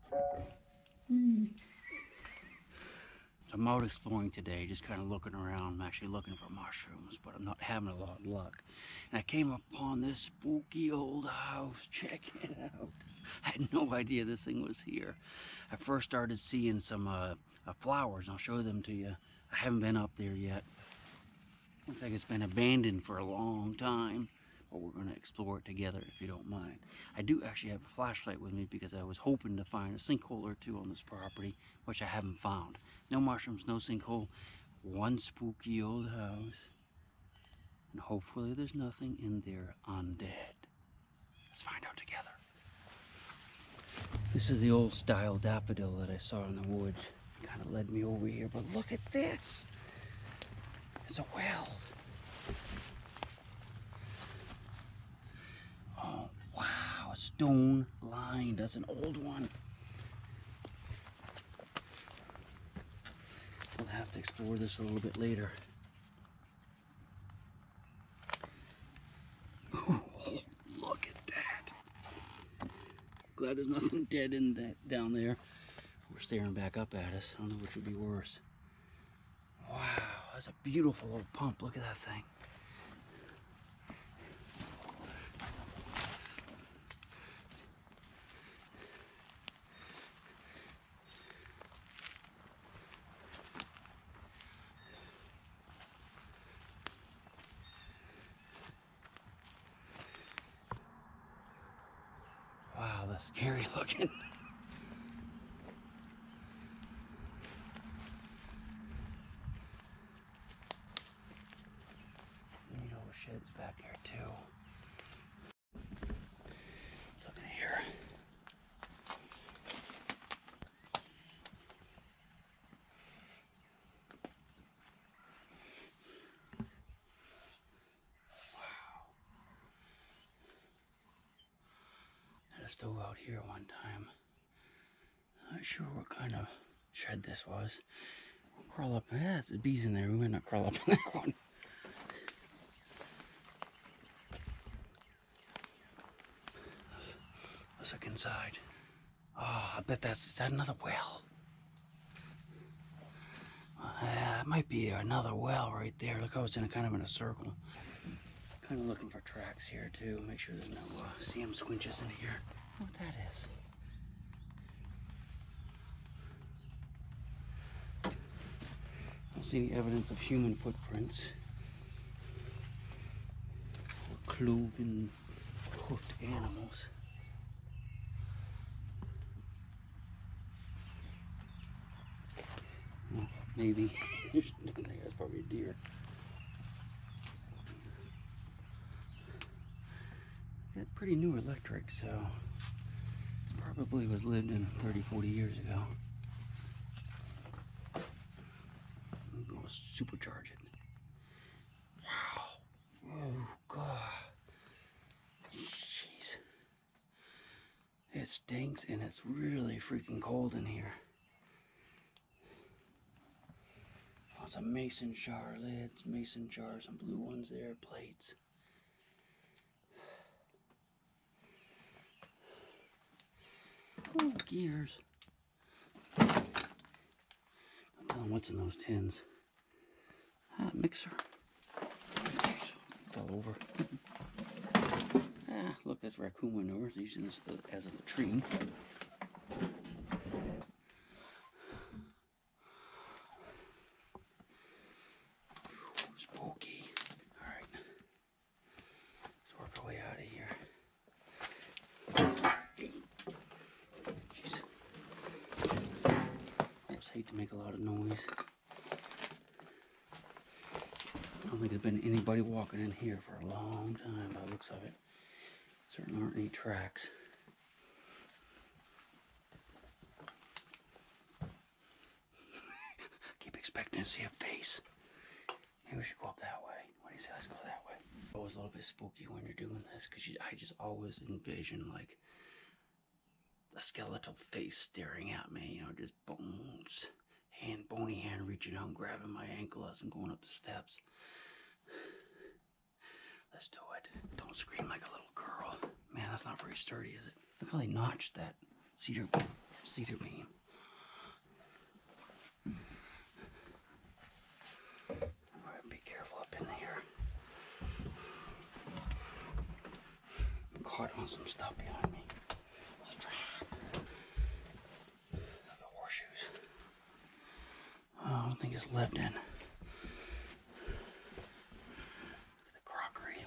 So I'm out exploring today, just kind of looking around. I'm actually looking for mushrooms, but I'm not having a lot of luck. And I came upon this spooky old house. Check it out. I had no idea this thing was here. I first started seeing some flowers, and I'll show them to you. I haven't been up there yet. Looks like it's been abandoned for a long time, but we're going to explore it together if you don't mind. I do actually have a flashlight with me because I was hoping to find a sinkhole or two on this property, which I haven't found. No mushrooms, no sinkhole, one spooky old house, and hopefully there's nothing in there undead. Let's find out together. This is the old style daffodil that I saw in the woods. It kind of led me over here, but look at this. It's a well. Oh, wow, stone lined. That's an old one. We'll have to explore this a little bit later. Oh, look at that. Glad there's nothing dead in that down there. We're staring back up at us. I don't know which would be worse. Wow, that's a beautiful old pump. Look at that thing. Wow, that's scary looking. Neat old sheds back there too. Look at here. Wow. Had a stove out here one time. Not sure what kind of shed this was. We'll crawl up. Yeah, it's bees in there. We might not crawl up on that one. Let's look inside. Oh, I bet is that another well? It might be another well right there. Look how it's kind of in a circle. Kind of looking for tracks here too. Make sure there's no Sam squinches in here. I don't know what that is. Don't see any evidence of human footprints or cloven, hoofed animals. Well, maybe. That's probably a deer. Got pretty new electric, so it probably was lived in 30-40 years ago. I'm gonna supercharge it. Wow. Oh god. Jeez. It stinks and it's really freaking cold in here. Oh, some mason jar lids, mason jars, some blue ones there, plates. Oh, gears. Don't tell them what's in those tins. Ah, mixer. Fell over. Ah, look, that's raccoon manure. They're using this as a latrine. Spooky. Alright. Let's work our way out of here. Jeez. I just hate to make a lot of noise. I don't think there's been anybody walking in here for a long time by the looks of it. Certainly aren't any tracks. Keep expecting to see a face. Maybe we should go up that way. What do you say? Let's go that way. It's always a little bit spooky when you're doing this because I just always envision like a skeletal face staring at me, you know, just bones. Bony hand reaching out and grabbing my ankle as I'm going up the steps. Let's do it. Don't scream like a little girl. Man, that's not very sturdy, is it? Look how they notched that cedar cedar beam. Alright, be careful up in here. I'm caught on some stuff behind me. It's a trap. The horseshoes. Oh, I don't think it's lived in.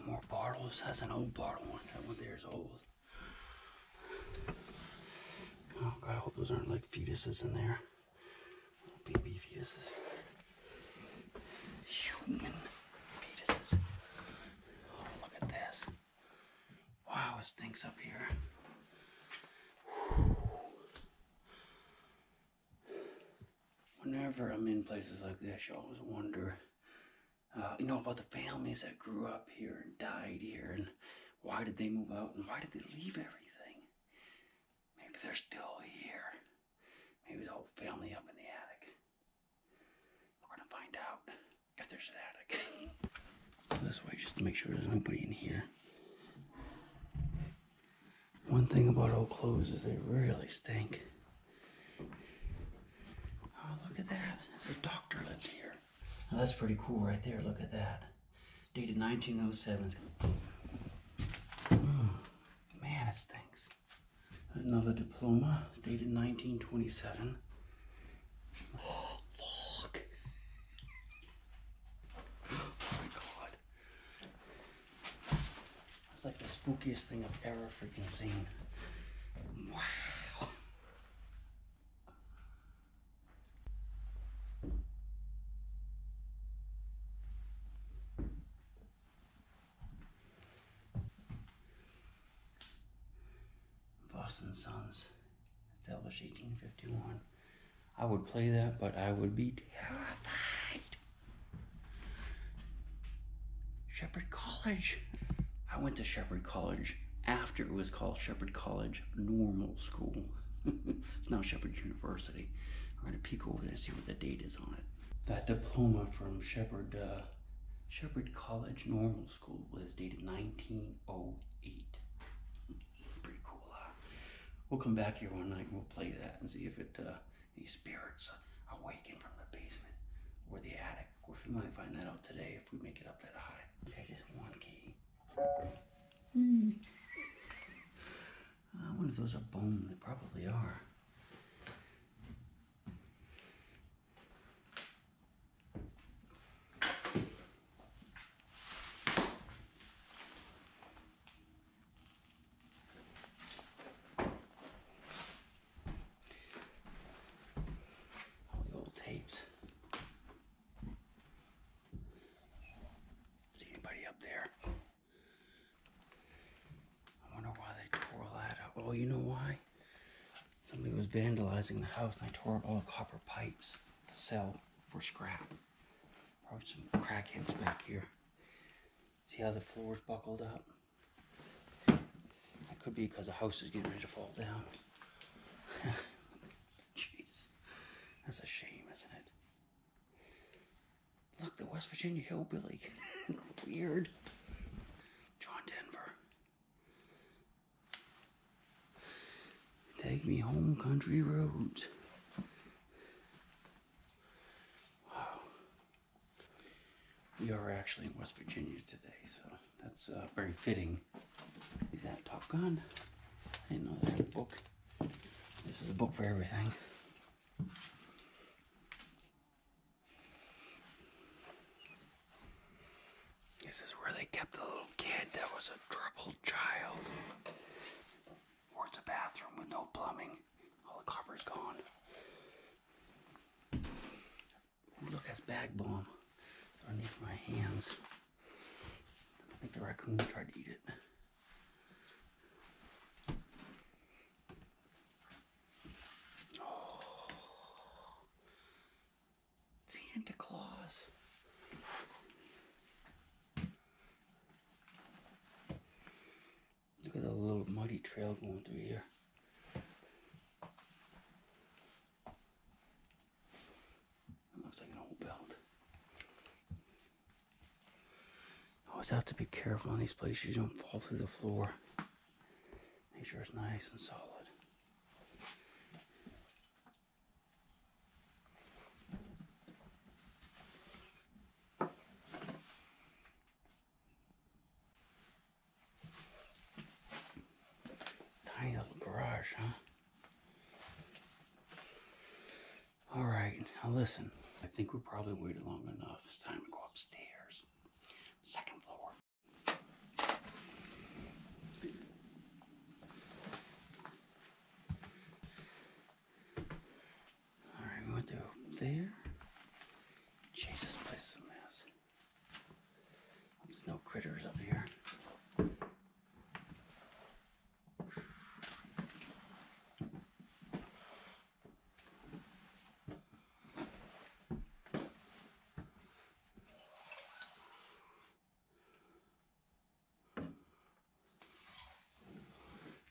More bottles. That's an old bottle one. That one there is old. Oh God, I hope those aren't like fetuses in there. Baby fetuses. Human fetuses. Oh, look at this. Wow, it stinks up here. Whenever I'm in places like this, you always wonder you know, about the families that grew up here and died here, and why did they move out, and why did they leave everything? Maybe they're still here. Maybe the whole family up in the attic. We're gonna find out if there's an attic. Go this way just to make sure there's nobody in here. One thing about old clothes is they really stink. Oh, look at that. There's a doctor lived here. Now that's pretty cool right there. Look at that. Dated 1907. Man, it stinks. Another diploma. Dated 1927. Oh, look. Oh my God. That's like the spookiest thing I've ever freaking seen. Wow. Boston Sons, established 1851. I would play that, but I would be terrified. Shepherd College. I went to Shepherd College after it was called Shepherd College Normal School. It's now Shepherd University. I'm going to peek over there and see what the date is on it. That diploma from Shepherd College Normal School was dated 1908. Pretty cool, huh? We'll come back here one night and we'll play that and see if it any spirits awaken from the basement or the attic. Of course, we might find that out today if we make it up that high. Okay, just one key. I wonder if those are bone. They probably are. All the old tapes. See anybody up there? I wonder why they tore all that up. Oh, you know why? Somebody was vandalizing the house and they tore up all the copper pipes to sell for scrap. Probably some crackheads back here. See how the floor's buckled up? That could be because the house is getting ready to fall down. Jeez. That's a shame, isn't it? Look, the West Virginia hillbilly. Weird. John Denver. Take me home, country roads. Wow. We are actually in West Virginia today, so that's very fitting. Is that Top Gun? I didn't know there was a book. This is a book for everything. This is where they kept the little kid that was a troubled child. Or it's a bathroom with no plumbing. All the copper's gone. Look, that's bag bomb underneath my hands. I think the raccoon tried to eat it. Oh, Santa Claus. Look at the little muddy trail going through here. It looks like an old belt. Always have to be careful on these places. You don't fall through the floor. Make sure it's nice and solid. harsh, huh? All right, now listen. I think we probably waited long enough. It's time to go upstairs. Second floor. All right, we went to there. Jeez, this place is a mess. There's no critters up here.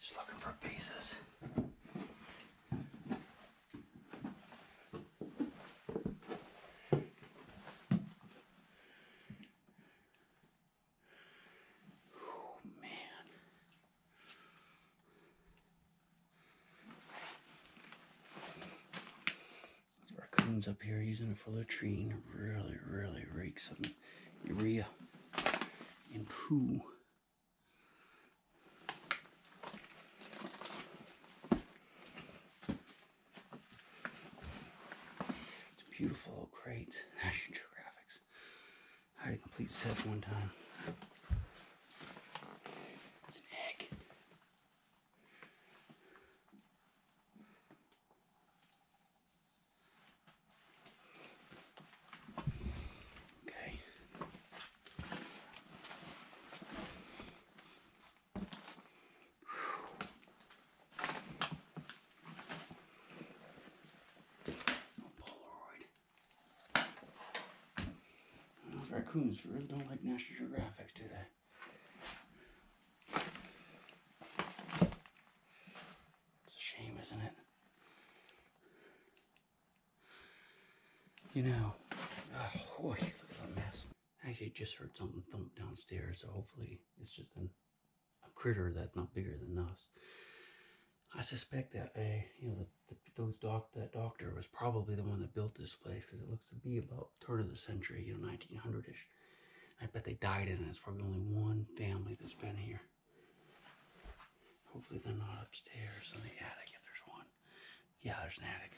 Just looking for pieces. Oh, man. There's raccoons up here using it for latrine. Really reeks of urea and poo. Beautiful old crates. National Geographics. I had a complete set one time. It's an egg. Okay. Raccoons really don't like National Geographics, do they? It's a shame, isn't it? You know, oh boy, look at that mess. I actually just heard something thump downstairs, so hopefully it's just a critter that's not bigger than us. I suspect that you know, that doctor was probably the one that built this place, because it looks to be about turn of the century, you know, 1900-ish. I bet they died in it. It's probably only one family that's been here. Hopefully they're not upstairs in the attic if there's one. Yeah, there's an attic.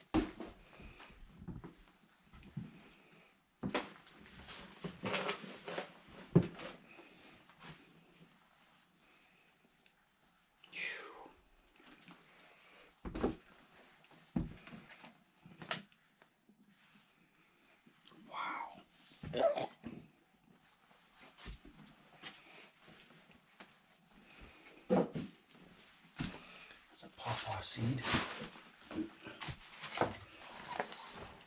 Wow. That's a pawpaw seed.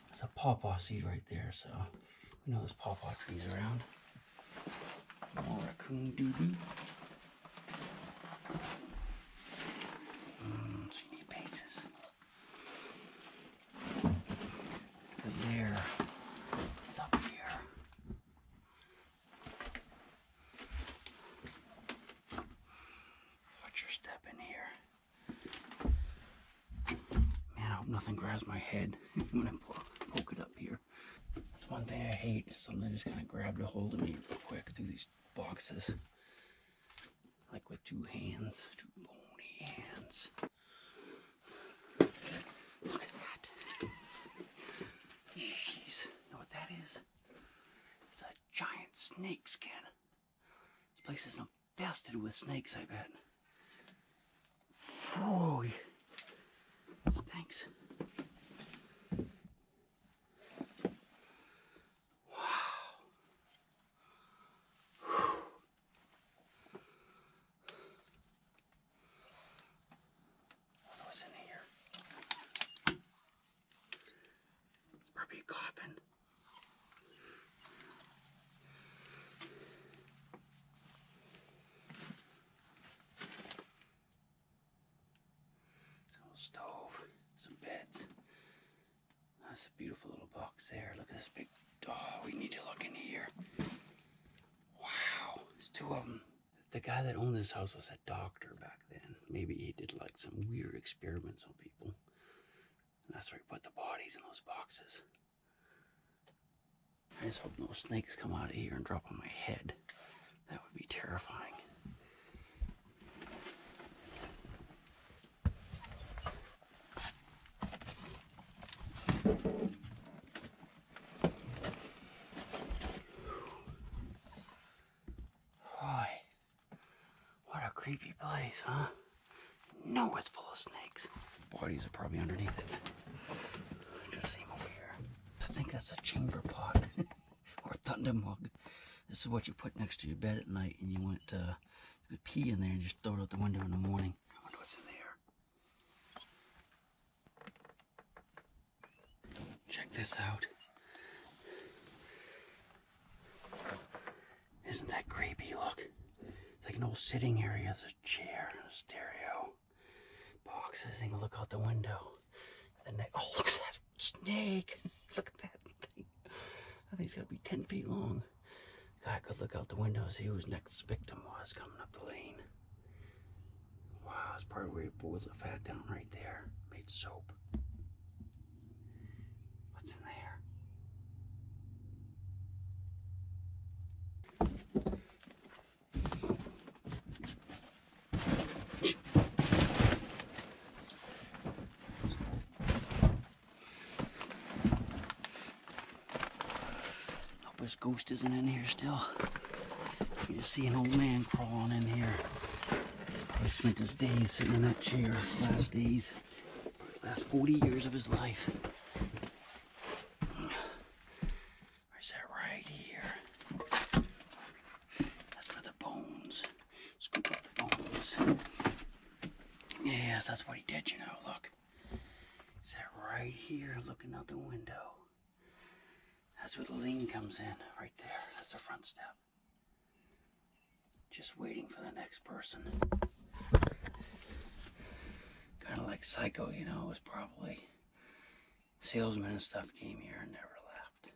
That's a pawpaw seed right there, so we know there's pawpaw trees around. More raccoon doo-doo. See any bases. The lair is up here. Watch your step in here. Man, I hope nothing grabs my head when I poke it up here. That's one thing I hate, is something just kind of grabbed a hold of me real quick through these boxes. Like with two hands, two bony hands. Look at that. Jeez, you know what that is? It's a giant snake skin. This place is infested with snakes, I bet. Whoa. Thanks. Coffin. Some stove, some beds. That's a beautiful little box there. Look at this big. Oh, we need to look in here. Wow, there's two of them. The guy that owned this house was a doctor back then. Maybe he did like some weird experiments on people. And that's where he put the bodies in those boxes. I just hope no snakes come out of here and drop on my head. That would be terrifying. Boy, what a creepy place, huh? No, it's full of snakes. Bodies are probably underneath it. Just see them over here. I think that's a chamber pot or thunder mug. This is what you put next to your bed at night, and you could pee in there and just throw it out the window in the morning. I wonder what's in there. Check this out. Isn't that creepy? Look. It's like an old sitting area. There's a chair, a stereo, boxes. You can look out the window. And then oh, look at that snake. Look at that thing. I think it's got to be 10 feet long. God, I could look out the window and see who his next victim was coming up the lane. Wow, that's part where he boils the fat down right there. Made soap. What's in His ghost isn't in here still. You just see an old man crawling in here. Probably spent his days sitting in that chair. Last 40 years of his life. Where's that right here? That's for the bones. Scoop up the bones. Yes, that's what he did, you know. Look. Is that right here looking out the window? That's where the lane comes in, right there. That's the front step. Just waiting for the next person. Kind of like Psycho, you know, it was probably salesmen and stuff came here and never left.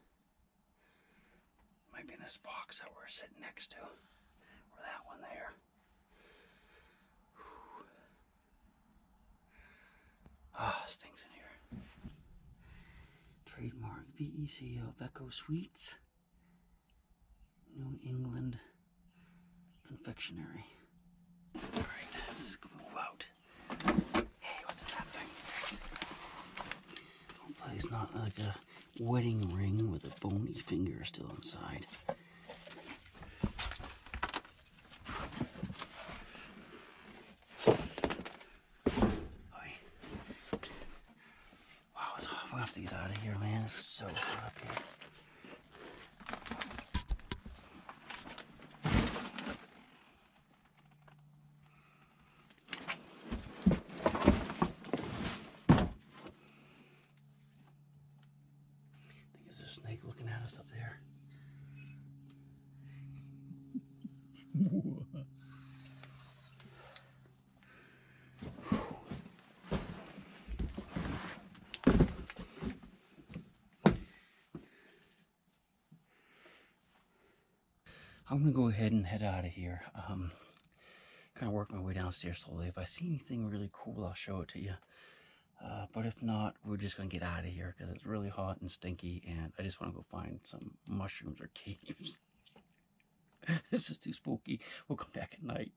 Might be in this box that we're sitting next to, or that one there. Ah, oh, stinks in here. Trademark VEC of Echo Sweets, New England Confectionery. All right, let's move out. Hey, what's in that thing? Hopefully it's not like a wedding ring with a bony finger still inside. I have to get out of here, man. It's so hot up here. I think there's a snake looking at us up there. I'm gonna go ahead and head out of here. Kind of work my way downstairs slowly. If I see anything really cool, I'll show it to you. But if not, we're just gonna get out of here because it's really hot and stinky, and I just want to go find some mushrooms or caves. This is too spooky. We'll come back at night.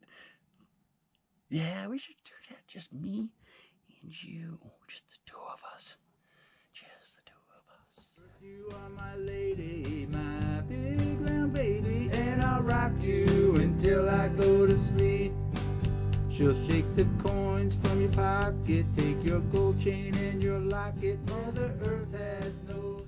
Yeah, we should do that. Just me and you. Just the two of us. Just the two of us. You are my lady, my big round baby, and I'll rock you until I go to sleep. She'll shake the coins from your pocket, take your gold chain and your locket. Mother Earth has no